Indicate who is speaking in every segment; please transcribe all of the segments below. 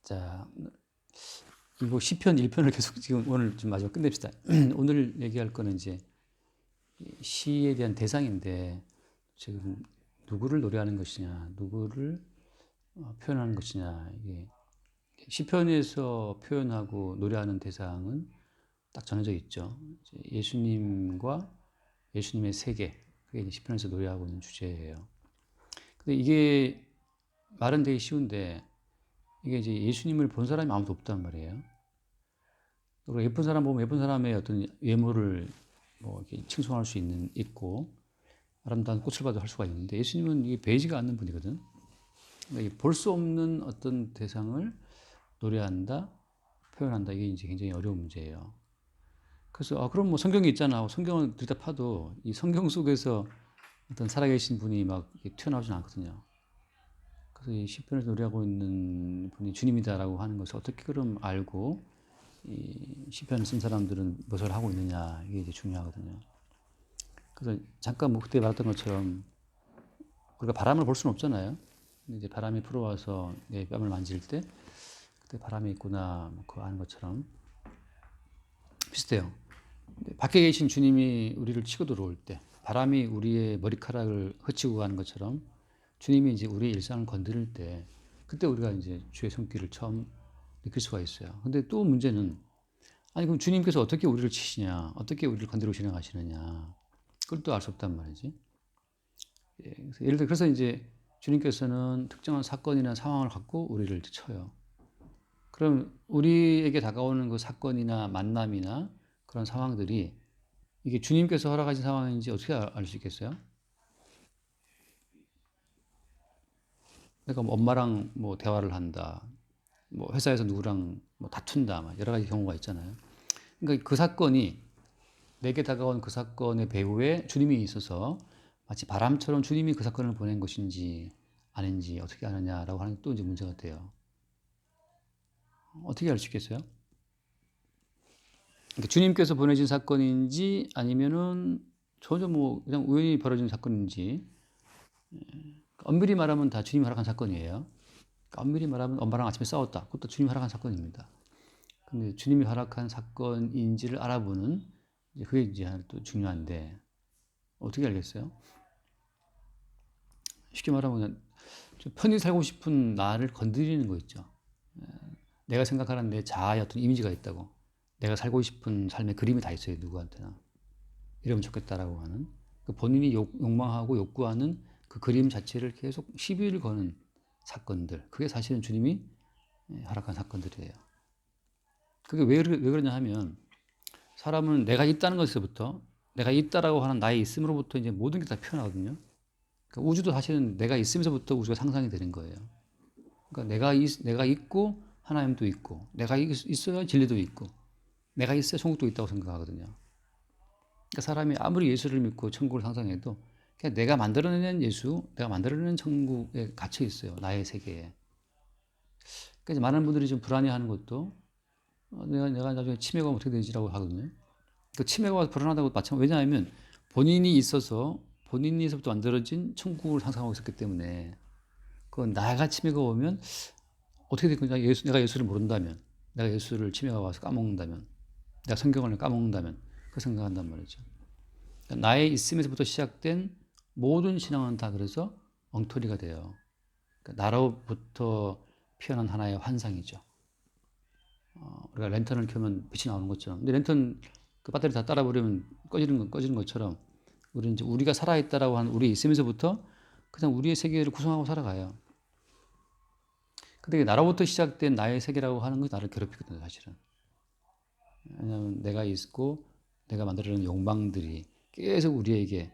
Speaker 1: 자, 이거 시편 1편을 계속 지금 오늘 좀 마지막 끝냅시다. 오늘 얘기할 거는 이제 시에 대한 대상인데 지금 누구를 노래하는 것이냐, 누구를 표현하는 것이냐, 이게 시편에서 표현하고 노래하는 대상은 딱 정해져 있죠. 예수님과 예수님의 세계, 그게 이제 시편에서 노래하고 있는 주제예요. 근데 이게 말은 되게 쉬운데 이게 이제 예수님을 본 사람이 아무도 없단 말이에요. 그리고 예쁜 사람 보면 예쁜 사람의 어떤 외모를 뭐 이렇게 칭송할 수 있고 아름다운 꽃을 봐도 할 수가 있는데 예수님은 이게 보이지가 않는 분이거든. 그러니까 볼 수 없는 어떤 대상을 노래한다, 표현한다, 이게 이제 굉장히 어려운 문제예요. 그래서 그럼 뭐 성경이 있잖아. 성경을 들다 파도 이 성경 속에서 어떤 살아계신 분이 막 튀어나오진 않거든요. 그래서 이 시편에서 노래하고 있는 분이 주님이다라고 하는 것을 어떻게 그럼 알고 이 시편을 쓴 사람들은 무엇을 하고 있느냐, 이게 이제 중요하거든요. 그래서 잠깐 뭐 그때 말했던 것처럼 우리가 바람을 볼 수는 없잖아요. 근데 이제 바람이 불어와서 내 뺨을 만질 때 그때 바람이 있구나, 뭐 그거 아는 것처럼 비슷해요. 밖에 계신 주님이 우리를 치고 들어올 때 바람이 우리의 머리카락을 헤치고 가는 것처럼 주님이 이제 우리의 일상을 건드릴 때 그때 우리가 이제 주의 손길을 처음 느낄 수가 있어요. 근데 또 문제는 아니 그럼 주님께서 어떻게 우리를 치시냐, 어떻게 우리를 건드리고 지나가시느냐, 그걸 또 알 수 없단 말이지. 그래서 예를 들어 그래서 이제 주님께서는 특정한 사건이나 상황을 갖고 우리를 쳐요. 그럼 우리에게 다가오는 그 사건이나 만남이나 그런 상황들이 이게 주님께서 허락하신 상황인지 어떻게 알 수 있겠어요? 내가 뭐 엄마랑 뭐 대화를 한다, 뭐 회사에서 누구랑 뭐 다툰다, 막 여러 가지 경우가 있잖아요. 그러니까 그 사건이 내게 다가온 그 사건의 배후에 주님이 있어서 마치 바람처럼 주님이 그 사건을 보낸 것인지 아닌지 어떻게 아느냐라고 하는 게 또 이제 문제가 돼요. 어떻게 알 수 있겠어요? 그러니까 주님께서 보내신 사건인지 아니면은 전혀 뭐 그냥 우연히 벌어진 사건인지, 엄밀히 말하면 다 주님이 허락한 사건이에요. 그러니까 엄밀히 말하면 엄마랑 아침에 싸웠다. 그것도 주님이 허락한 사건입니다. 근데 주님이 허락한 사건인지를 알아보는 그게 이제 또 중요한데 어떻게 알겠어요? 쉽게 말하면 좀 편히 살고 싶은 나를 건드리는 거 있죠. 내가 생각하는 내 자아의 어떤 이미지가 있다고. 내가 살고 싶은 삶의 그림이 다 있어요. 누구한테나. 이러면 좋겠다라고 하는. 그 본인이 욕망하고 욕구하는 그 그림 자체를 계속 시비를 거는 사건들. 그게 사실은 주님이 허락한 사건들이에요. 그게 왜 그러냐 하면 사람은 내가 있다는 것에서부터 내가 있다라고 하는 나의 있음으로부터 이제 모든 게 다 피어나거든요. 그러니까 우주도 사실은 내가 있으면서부터 우주가 상상이 되는 거예요. 그러니까 내가 있고 하나님도 있고, 내가 있어야 진리도 있고, 내가 있어야 천국도 있다고 생각하거든요. 그러니까 사람이 아무리 예수를 믿고 천국을 상상해도 그냥 내가 만들어낸 예수, 내가 만들어낸 천국에 갇혀 있어요. 나의 세계에. 그러니까 많은 분들이 좀 불안해하는 것도 내가 나중에 치매가 어떻게 되지라고 하거든요. 그 치매가 와서 불안하다고 마찬가지. 왜냐하면 본인이 있어서 본인에서부터 만들어진 천국을 상상하고 있었기 때문에 그건 나가 치매가 오면 어떻게 될 거냐. 내가 예수를 모른다면, 내가 예수를 치매가 와서 까먹는다면, 내가 성경을 까먹는다면 그 생각한단 말이죠. 그러니까 나의 있음에서부터 시작된 모든 신앙은 다 그래서 엉터리가 돼요. 그러니까 나로부터 피어난 하나의 환상이죠. 우리가 랜턴을 켜면 빛이 나오는 것처럼. 근데 랜턴 그 배터리 다 따라버리면 꺼지는 것처럼 우리는 이제 우리가 살아있다라고 하는 우리 있음에서부터 그냥 우리의 세계를 구성하고 살아가요. 근데 나로부터 시작된 나의 세계라고 하는 것이 나를 괴롭히거든요, 사실은. 왜냐하면 내가 있고 내가 만들어낸 욕망들이 계속 우리에게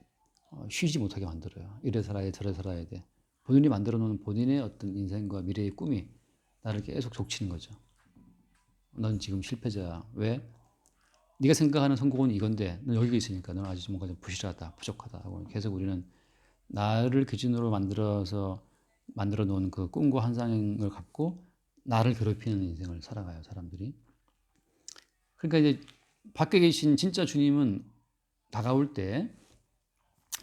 Speaker 1: 쉬지 못하게 만들어요. 이래 살아야 돼, 저래 살아야 돼. 본인이 만들어 놓은 본인의 어떤 인생과 미래의 꿈이 나를 계속 족치는 거죠. 넌 지금 실패자야. 왜? 네가 생각하는 성공은 이건데 넌 여기 있으니까 넌 아직 뭔가 좀 부실하다, 부족하다 하고 계속 우리는 나를 기준으로 만들어 놓은 그 꿈과 환상을 갖고 나를 괴롭히는 인생을 살아가요, 사람들이. 그러니까 이제 밖에 계신 진짜 주님은 다가올 때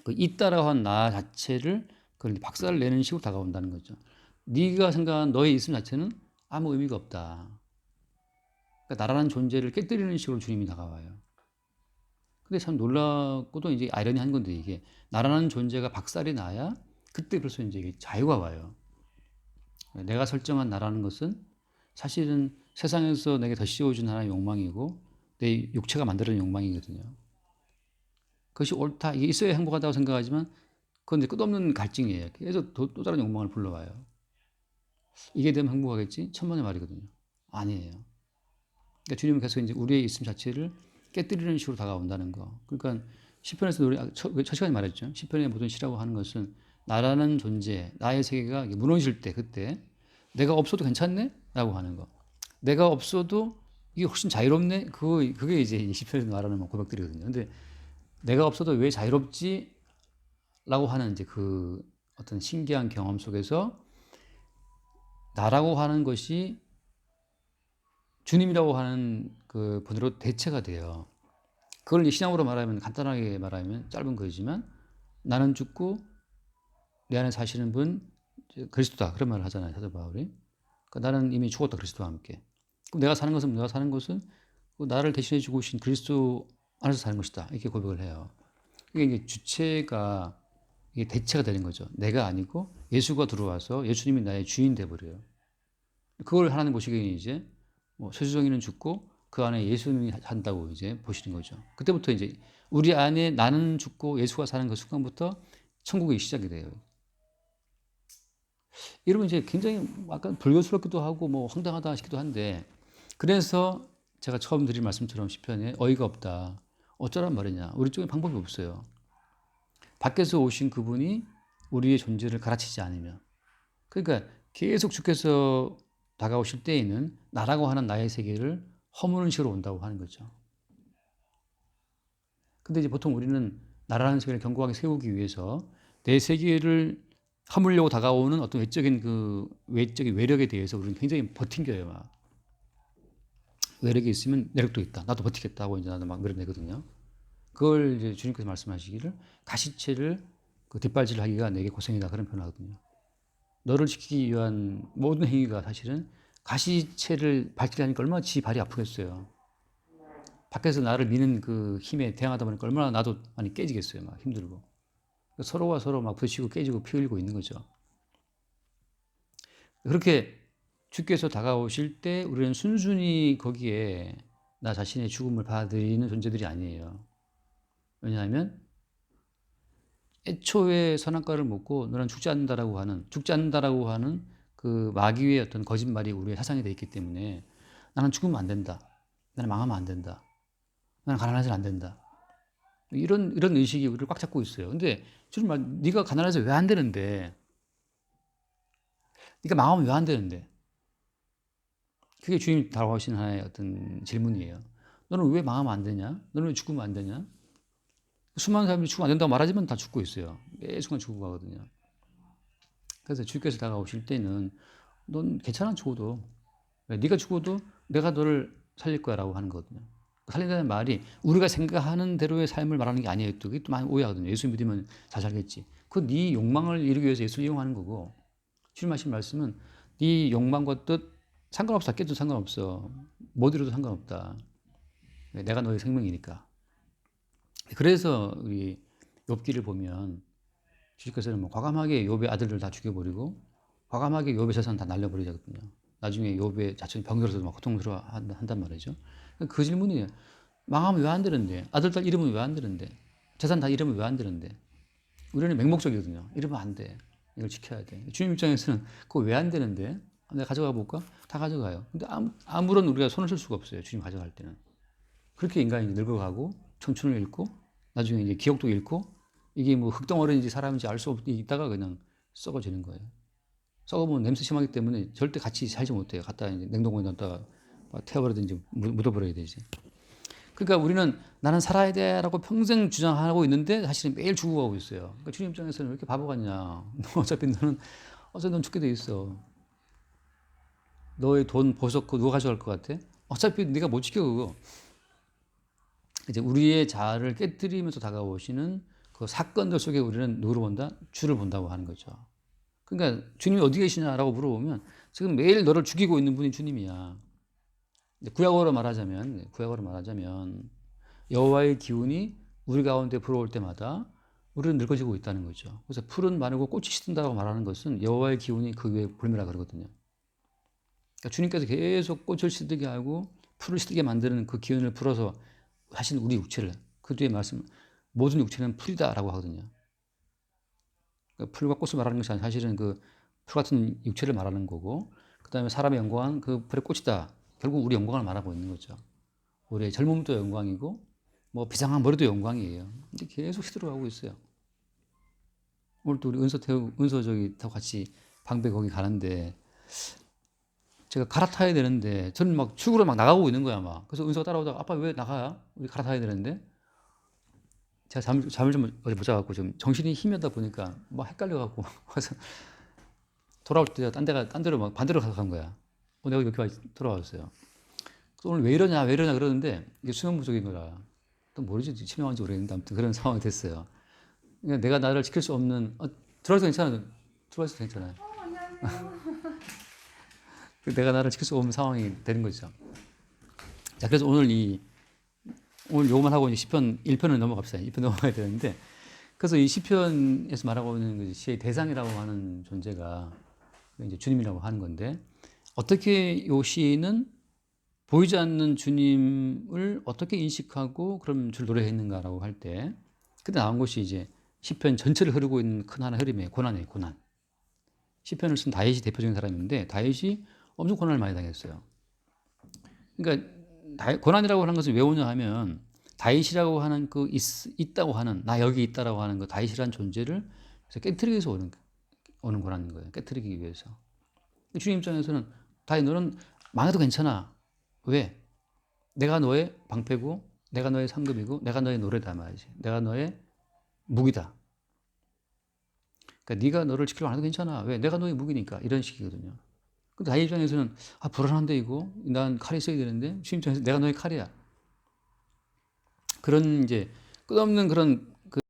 Speaker 1: 그 있다라고 한 나 자체를 그걸 박살을 내는 식으로 다가온다는 거죠. 네가 생각한 너의 있음 자체는 아무 의미가 없다. 그러니까 나라는 존재를 깨뜨리는 식으로 주님이 다가와요. 근데 참 놀랍고도 이제 아이러니한 건데 이게 나라는 존재가 박살이 나야 그때 벌써 이제 이게 자유가 와요. 내가 설정한 나라는 것은 사실은 세상에서 내게 더 씌워준 하나의 욕망이고 내 육체가 만들어낸 욕망이거든요. 그것이 옳다, 이게 있어야 행복하다고 생각하지만 그건 이제 끝없는 갈증이에요. 계속 또 다른 욕망을 불러와요. 이게 되면 행복하겠지? 천만의 말이거든요. 아니에요. 그러니까 주님은 계속 이제 우리의 있음 자체를 깨뜨리는 식으로 다가온다는 거. 그러니까 시편에서 첫 시간에 말했죠. 시편의 모든 시라고 하는 것은 나라는 존재, 나의 세계가 무너질 때, 그때 내가 없어도 괜찮네? 라고 하는 거. 내가 없어도 이게 훨씬 자유롭네? 그게 이제 시편에서 말하는 고백들이거든요. 근데 내가 없어도 왜 자유롭지? 라고 하는 이제 그 어떤 신기한 경험 속에서 나라고 하는 것이 주님이라고 하는 그 분으로 대체가 돼요. 그걸 신앙으로 말하면, 간단하게 말하면 짧은 거지만 나는 죽고 내 안에 사시는 분 그리스도다, 그런 말을 하잖아요, 사도 바울이. 그러니까 나는 이미 죽었다, 그리스도와 함께. 그럼 내가 사는 것은 나를 대신해 죽으신 그리스도 안에서 사는 것이다, 이렇게 고백을 해요. 이게 이제 주체가 이게 대체가 되는 거죠. 내가 아니고 예수가 들어와서 예수님이 나의 주인 돼버려요. 그걸 하나님 보시기에 이제 세수정이는 죽고 그 안에 예수님이 산다고 이제 보시는 거죠. 그때부터 이제 우리 안에 나는 죽고 예수가 사는 그 순간부터 천국이 시작이 돼요. 이러면 이제 굉장히 약간 불교스럽기도 하고 황당하다 싶기도 한데, 그래서 제가 처음 드린 말씀처럼 시편에 어이가 없다, 어쩌란 말이냐, 우리 쪽에 방법이 없어요. 밖에서 오신 그분이 우리의 존재를 가르치지 않으면. 그러니까 계속 주께서 다가오실 때에는 나라고 하는 나의 세계를 허무는 식으로 온다고 하는 거죠. 근데 이제 보통 우리는 나라는 세계를 견고하게 세우기 위해서 내 세계를 허물려고 다가오는 어떤 외적인 외력에 대해서 우리는 굉장히 버팅겨요. 막. 외력이 있으면 내력도 있다, 나도 버티겠다 하고 이제 나도 막 밀어내거든요. 그걸 이제 주님께서 말씀하시기를 가시체를 뒷발질하기가 내게 고생이다, 그런 표현하거든요. 너를 지키기 위한 모든 행위가 사실은 가시체를 발질하니까 얼마나 지 발이 아프겠어요. 밖에서 나를 미는 그 힘에 대항하다 보니까 얼마나 나도 많이 깨지겠어요. 막 힘들고. 서로가 서로 막 부딪히고 깨지고 피 흘리고 있는 거죠. 그렇게 주께서 다가오실 때 우리는 순순히 거기에 나 자신의 죽음을 받아들이는 존재들이 아니에요. 왜냐하면 애초에 선악과를 먹고 너는 죽지 않는다라고 하는 그 마귀의 어떤 거짓말이 우리의 사상이 되어 있기 때문에 나는 죽으면 안 된다, 나는 망하면 안 된다, 나는 가난해서는 안 된다, 이런 의식이 우리를 꽉 잡고 있어요. 근데 주님 말, 네가 가난해서 왜 안 되는데, 네가 망하면 왜 안 되는데, 그게 주님 다가오신 하나의 어떤 질문이에요. 너는 왜 망하면 안 되냐? 너는 왜 죽으면 안 되냐? 수많은 사람들이 죽으면 안 된다고 말하지만 다 죽고 있어요. 매 순간 죽고 가거든요. 그래서 주께서 다가오실 때는 넌 괜찮아, 죽어도. 네가 죽어도 내가 너를 살릴 거야 라고 하는 거거든요. 살린다는 말이 우리가 생각하는 대로의 삶을 말하는 게 아니에요. 그게 또 많이 오해하거든요. 예수 믿으면 잘 살겠지. 그 네 욕망을 이루기 위해서 예수를 이용하는 거고, 주님 하신 말씀은 네 욕망과 뜻 상관없어. 깨도 상관없어. 못 이뤄도 상관없다. 내가 너의 생명이니까. 그래서 우리 욥기를 보면 주님께서는 과감하게 욥의 아들들 다 죽여버리고 과감하게 욥의 재산 다 날려버리거든요. 나중에 욥의 자손이 병들어서 막 고통스러워 한단 말이죠. 그 질문이에요. 망하면 왜 안 되는데? 아들, 딸 잃으면 왜 안 되는데? 재산 다 잃으면 왜 안 되는데? 우리는 맹목적이거든요. 잃으면 안 돼. 이걸 지켜야 돼. 주님 입장에서는 그거 왜 안 되는데? 내가 가져가 볼까? 다 가져가요. 근데 아무런 우리가 손을 쓸 수가 없어요. 주님 가져갈 때는. 그렇게 인간이 늙어가고 청춘을 잃고 나중에 이제 기억도 잃고 이게 흙덩어리인지 사람인지 알 수 없다가 그냥 썩어지는 거예요. 썩으면 냄새 심하기 때문에 절대 같이 살지 못해요. 갖다 이제 냉동고에 넣었다가 태워버리든지 묻어버려야 되지. 그러니까 우리는 나는 살아야 돼라고 평생 주장하고 있는데 사실은 매일 죽어가고 있어요. 그러니까 주님 입장에서는 왜 이렇게 바보 같냐? 어차피 넌 죽게 돼 있어. 너의 돈 보석 그거 누가 가져갈 것 같아? 어차피 네가 못 지켜 그거. 이제 우리의 자아를 깨뜨리면서 다가오시는 그 사건들 속에 우리는 누구를 본다? 주를 본다고 하는 거죠. 그러니까 주님이 어디 계시냐라고 물어보면 지금 매일 너를 죽이고 있는 분이 주님이야. 구약어로 말하자면 여호와의 기운이 우리 가운데 불어올 때마다 우리는 늙어지고 있다는 거죠. 그래서 풀은 마르고 꽃이 시든다고 말하는 것은 여호와의 기운이 그 위에 불매라 그러거든요. 그러니까 주님께서 계속 꽃을 시들게 하고 풀을 시들게 만드는 그 기운을 불어서 하신 우리 육체를, 그 뒤에 말씀, 모든 육체는 풀이다라고 하거든요. 그러니까 풀과 꽃을 말하는 것이 아니라 사실은 그 풀 같은 육체를 말하는 거고, 그 다음에 사람의 영광은 그 풀의 꽃이다. 결국 우리 영광을 말하고 있는 거죠. 우리의 젊음도 영광이고 뭐 비장한 머리도 영광이에요. 근데 계속 시들어가고 있어요. 오늘 또 우리 은서 저기 타고 같이 방배 거기 가는데 제가 갈아타야 되는데 저는 막 출구로 막 나가고 있는 거야 막. 그래서 은서가 따라오다가 아빠 왜 나가? 우리 갈아타야 되는데 제가 잠을 좀 어제 못 자갖고 좀 정신이 희미하다 보니까 막 헷갈려갖고 그래서 돌아올 때 딴 데로 막 반대로 가서 간 거야. 내가 여기 돌아왔어요. 오늘 왜 이러냐 그러는데 이게 수면 부족인 거라. 또 모르지 치명한지 모르겠는데 아무튼 그런 상황이 됐어요. 그러니까 내가 나를 지킬 수 없는 들어와서 괜찮아. 들어와서 괜찮아요. 내가 나를 지킬 수 없는 상황이 되는 거죠. 자, 그래서 오늘 요것만 하고 이제 시편 1편을 넘어갑시다. 1편 넘어가야 되는데 그래서 이 시편에서 말하고 있는 그 시의 대상이라고 하는 존재가 이제 주님이라고 하는 건데 어떻게 요 시인은 보이지 않는 주님을 어떻게 인식하고 그럼 주를 노래했는가라고 할 때 그때 나온 것이 이제 시편 전체를 흐르고 있는 큰 하나의 흐름이에요. 고난이에요. 고난. 시편을 쓴 다윗이 대표적인 사람인데 다윗이 엄청 고난을 많이 당했어요. 그러니까 고난이라고 하는 것을 왜 오냐 하면 다윗이라고 하는 그 있다고 하는 나 여기 있다라고 하는 그 다윗이라는 존재를 깨뜨리기 위해서 오는 고난인 거예요. 깨뜨리기 위해서. 주님 입장에서는 다윗 너는 망해도 괜찮아. 왜? 내가 너의 방패고 내가 너의 상급이고 내가 너의 노래다 말이지. 내가 너의 무기다. 그러니까 네가 너를 지키려고 안 해도 괜찮아. 왜? 내가 너의 무기니까. 이런 식이거든요. 근데 다윗 입장에서는 불안한데 이거 난 칼이 있어야 되는데 주님 입장에서 내가 너의 칼이야. 그런 이제 끝없는 그런